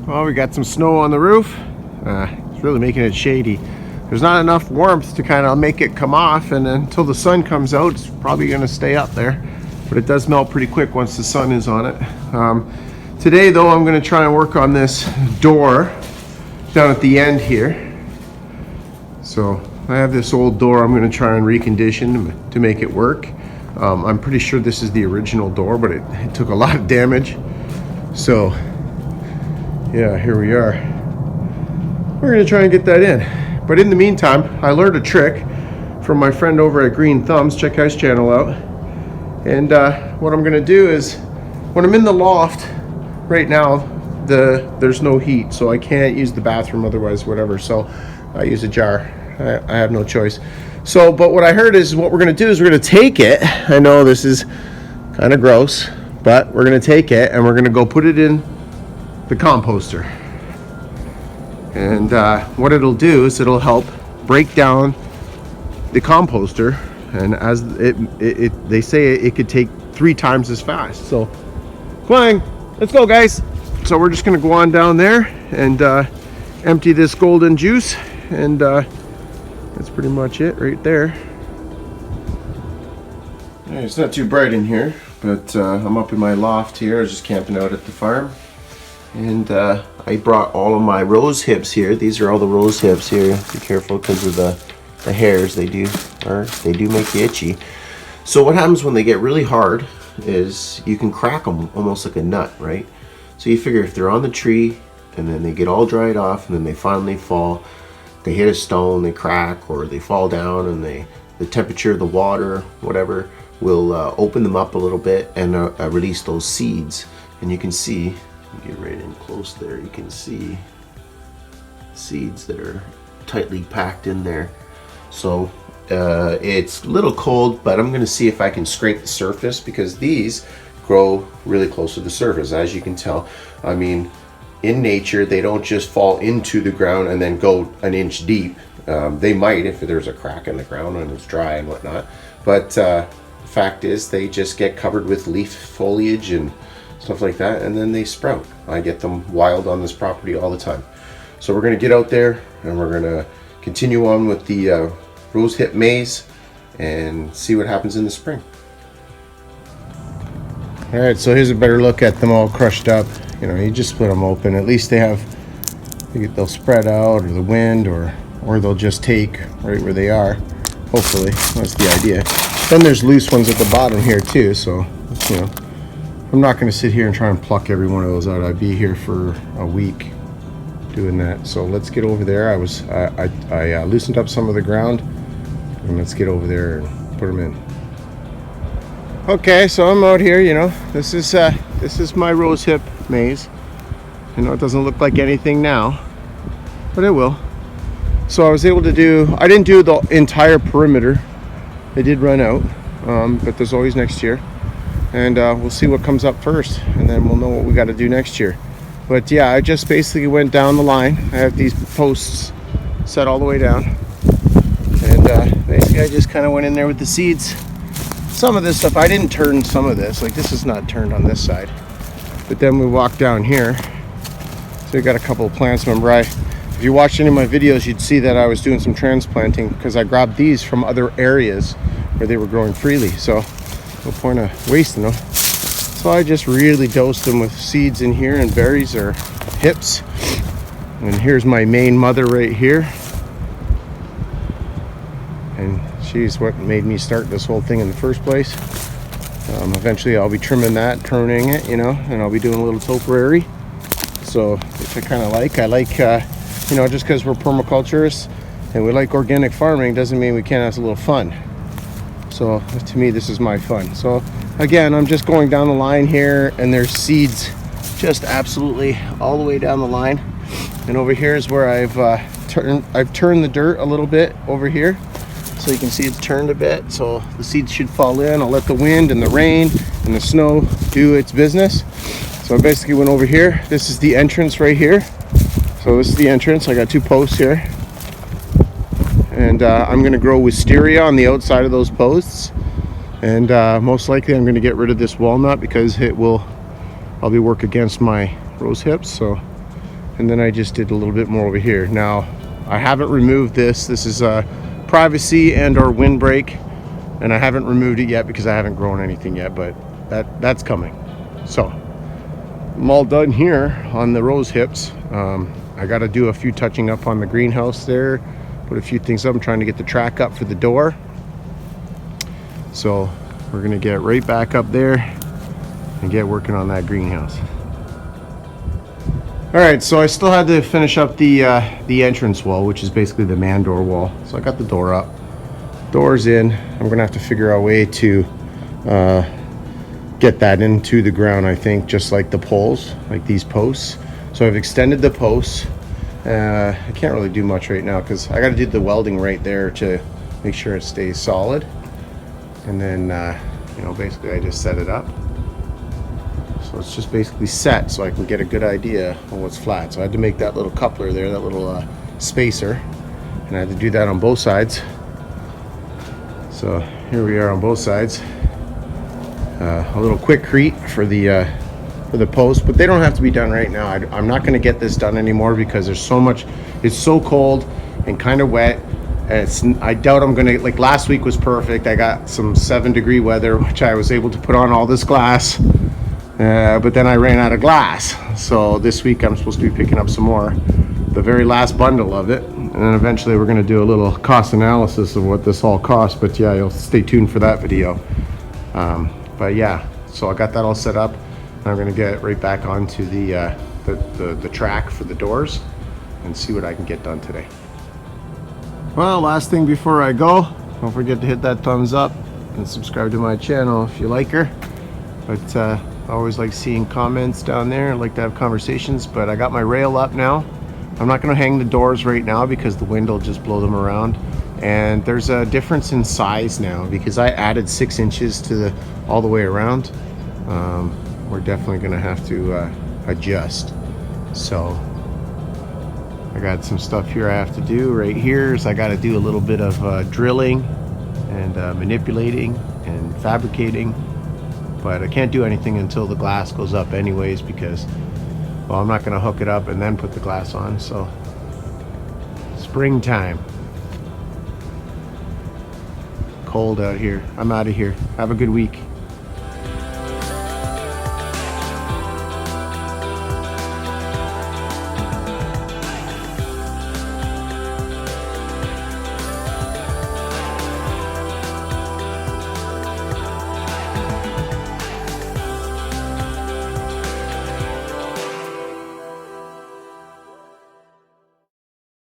Well, we got some snow on the roof. It's really making it shady. There's not enough warmth to kind of make it come off, and until the sun comes out, it's probably going to stay up there. But it does melt pretty quick once the sun is on it. Today, though, I'm going to try and work on this door down at the end here. So I have this old door I'm going to try and recondition to make it work. I'm pretty sure this is the original door, but it took a lot of damage. So yeah, here we are. We're going to try and get that in. But in the meantime, I learned a trick from my friend over at Green Thumbs. Check his channel out. And what I'm going to do is, when I'm in the loft right now, there's no heat, so I can't use the bathroom otherwise, whatever. So I use a jar. I have no choice. So, but what I heard is what we're going to do is we're going to take it. I know this is kind of gross, but we're going to take it and we're going to go put it in the composter. And what it'll do is it'll help break down the composter, and as they say it could take 3 times as fast. So come on, let's go, guys. So we're just gonna go on down there and empty this golden juice, and that's pretty much it right there. Yeah, it's not too bright in here, but I'm up in my loft here. I was just camping out at the farm. And I brought all of my rose hips here. These are all the rose hips here. Be careful because of the hairs. They do make you itchy. So what happens when they get really hard is you can crack them almost like a nut, right? So you figure if they're on the tree and then they get all dried off and then they finally fall, they hit a stone, they crack, or they fall down, and the temperature of the water, whatever, will open them up a little bit and release those seeds. And you can see, get right in close there, you can see seeds that are tightly packed in there. So it's a little cold, but I'm going to see if I can scrape the surface, because these grow really close to the surface, as you can tell. I mean, in nature they don't just fall into the ground and then go an inch deep. They might if there's a crack in the ground and it's dry and whatnot, but the fact is they just get covered with leaf foliage and stuff like that, and then they sprout. I get them wild on this property all the time. So we're going to get out there and we're going to continue on with the rosehip maize and see what happens in the spring. All right, so here's a better look at them all crushed up. You know, you just split them open. At least they'll spread out, or the wind, or they'll just take right where they are. Hopefully, that's the idea. Then there's loose ones at the bottom here too, so you know, I'm not going to sit here and try and pluck every one of those out. I'd be here for a week doing that. So let's get over there. I loosened up some of the ground, and let's get over there and put them in. Okay, so I'm out here. You know, this is my rosehip maize. You know, it doesn't look like anything now, but it will. So I was able to do. I didn't do the entire perimeter. They did run out, but there's always next year. And we'll see what comes up first, and then we'll know what we got to do next year. But yeah, I just basically went down the line. I have these posts set all the way down, and basically I just kind of went in there with the seeds. Some of this stuff I didn't turn. Some of this, like this is not turned on this side, but then we walked down here, so we got a couple of plants. Remember, if you watched any of my videos, you'd see that I was doing some transplanting, because I grabbed these from other areas where they were growing freely. So no point of wasting them. So I just really dosed them with seeds in here and berries or hips. And here's my main mother right here. And she's what made me start this whole thing in the first place. Eventually I'll be trimming that, pruning it, you know, and I'll be doing a little topiary. So, which I kind of like. I like, you know, just because we're permaculturists and we like organic farming doesn't mean we can't have a little fun. So to me, this is my fun. So again, I'm just going down the line here, and there's seeds just absolutely all the way down the line. And over here is where I've turned the dirt a little bit over here, so you can see it's turned a bit. So the seeds should fall in. I'll let the wind and the rain and the snow do its business. So I basically went over here. This is the entrance right here. So this is the entrance. I got 2 posts here. And I'm going to grow wisteria on the outside of those posts, and most likely I'm going to get rid of this walnut because I'll be work against my rose hips. So and then I just did a little bit more over here. Now I haven't removed this. This is a privacy and or windbreak, and I haven't removed it yet because I haven't grown anything yet, but that's coming. So I'm all done here on the rose hips. I got to do a few touching up on the greenhouse there, put a few things up. I'm trying to get the track up for the door, so we're gonna get right back up there and get working on that greenhouse. All right, so I still had to finish up the entrance wall, which is basically the man door wall. So I got the door up, door's in. I'm gonna have to figure out a way to get that into the ground, I think, just like the poles, like these posts. So I've extended the posts. I can't really do much right now because I got to do the welding right there to make sure it stays solid. And then, you know, basically I just set it up. So it's just basically set so I can get a good idea on what's flat. So I had to make that little coupler there, that little spacer. And I had to do that on both sides. So here we are on both sides. A little quickcrete for the post, but they don't have to be done right now. I'm not going to get this done anymore because there's so much. It's so cold and kind of wet. I doubt I'm gonna, like last week was perfect. I got some 7-degree weather, which I was able to put on all this glass, but then I ran out of glass. So this week I'm supposed to be picking up some more, the very last bundle of it, and then eventually we're going to do a little cost analysis of what this all costs. But yeah, you'll stay tuned for that video. But yeah, so I got that all set up. I'm going to get right back onto the track for the doors and see what I can get done today. Well, last thing before I go, don't forget to hit that thumbs up and subscribe to my channel if you like her. But I always like seeing comments down there. I like to have conversations, but I got my rail up now. I'm not going to hang the doors right now because the wind will just blow them around. And there's a difference in size now because I added 6 inches to all the way around. We're definitely going to have to adjust. So I got some stuff here I have to do. Right here is I got to do a little bit of drilling and manipulating and fabricating, but I can't do anything until the glass goes up anyways because, well, I'm not going to hook it up and then put the glass on. So springtime. Cold out here. I'm out of here. Have a good week.